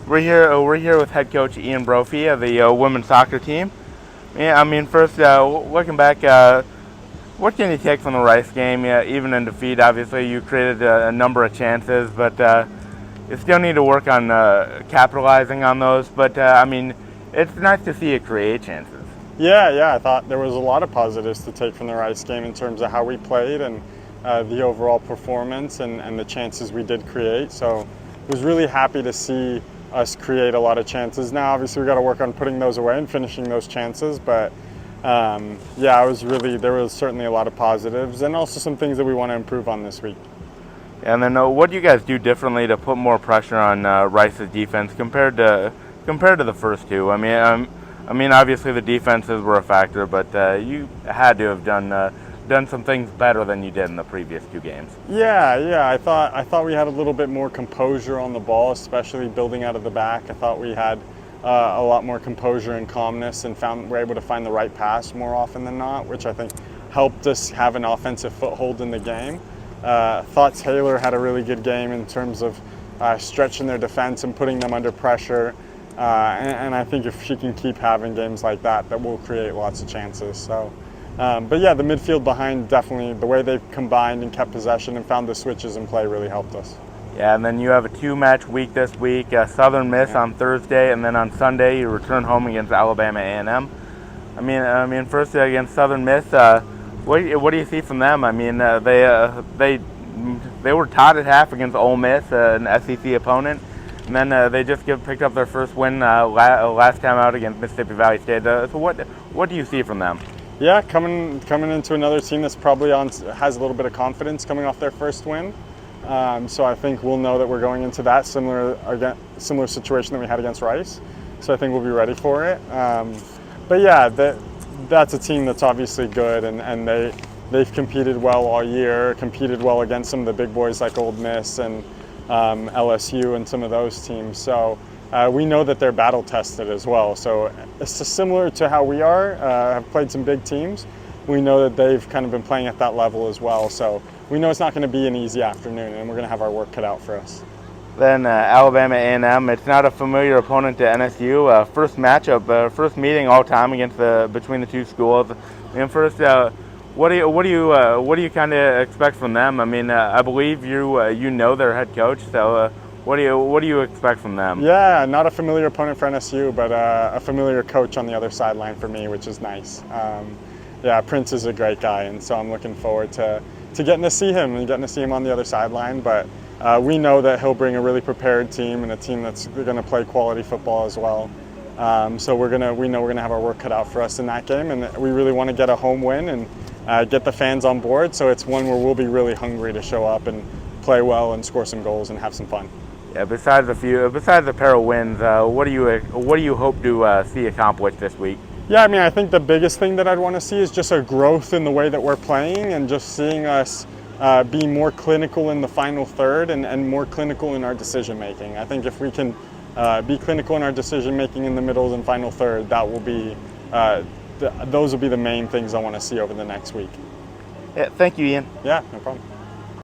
We're here with head coach Ian Brophy of the women's soccer team. Yeah, I mean, first looking back, what can you take from the Rice game? Yeah, even in defeat, obviously you created a number of chances, but you still need to work on capitalizing on those. But I mean, it's nice to see you create chances. Yeah, I thought there was a lot of positives to take from the Rice game in terms of how we played and the overall performance and the chances we did create. So I was really happy to see us create a lot of chances. Now, obviously, we got to work on putting those away and finishing those chances. But yeah, there was certainly a lot of positives and also some things that we want to improve on this week. And then, what do you guys do differently to put more pressure on Rice's defense compared to the first two? I mean, obviously the defenses were a factor, but you had to have done some things better than you did in the previous two games. Yeah. I thought we had a little bit more composure on the ball, especially building out of the back. I thought we had a lot more composure and calmness, and were able to find the right pass more often than not, which I think helped us have an offensive foothold in the game. Thought Taylor had a really good game in terms of stretching their defense and putting them under pressure. And I think if she can keep having games like that will create lots of chances. So, but yeah, the midfield behind, definitely the way they've combined and kept possession and found the switches in play really helped us. Yeah, and then you have a two-match week this week. Southern Miss on Thursday, and then on Sunday you return home against Alabama A&M. I mean, first against Southern Miss. What do you see from them? I mean, they were tied at half against Ole Miss, an SEC opponent. And then they just picked up their first win last time out against Mississippi Valley State. So what do you see from them? Yeah, coming into another team that's probably has a little bit of confidence coming off their first win. So I think we'll know that we're going into that similar situation that we had against Rice. So I think we'll be ready for it. But yeah, that's a team that's obviously good, and they've competed well all year, competed well against some of the big boys like Ole Miss and LSU and some of those teams. So we know that they're battle tested as well. So it's similar to how we have played some big teams. We know that they've kind of been playing at that level as well. So we know it's not going to be an easy afternoon, and we're going to have our work cut out for us. Then Alabama A&M, it's not a familiar opponent to NSU. First matchup, first meeting all time between the two schools. And first, what do you kind of expect from them? I mean, I believe you know their head coach, so what do you expect from them? Yeah, not a familiar opponent for NSU, but a familiar coach on the other sideline for me, which is nice. Yeah, Prince is a great guy, and so I'm looking forward to getting to see him and getting to see him on the other sideline. But we know that he'll bring a really prepared team and a team that's going to play quality football as well. So we know we're gonna have our work cut out for us in that game, and we really want to get a home win and get the fans on board. So it's one where we'll be really hungry to show up and play well and score some goals and have some fun. Yeah. Besides a pair of wins, what do you hope to see accomplished this week? Yeah, I mean, I think the biggest thing that I'd want to see is just a growth in the way that we're playing, and just seeing us be more clinical in the final third and more clinical in our decision making. I think if we can be clinical in our decision making in the middle and final third, that will be those will be the main things I want to see over the next week. Yeah, thank you, Ian. Yeah, no problem.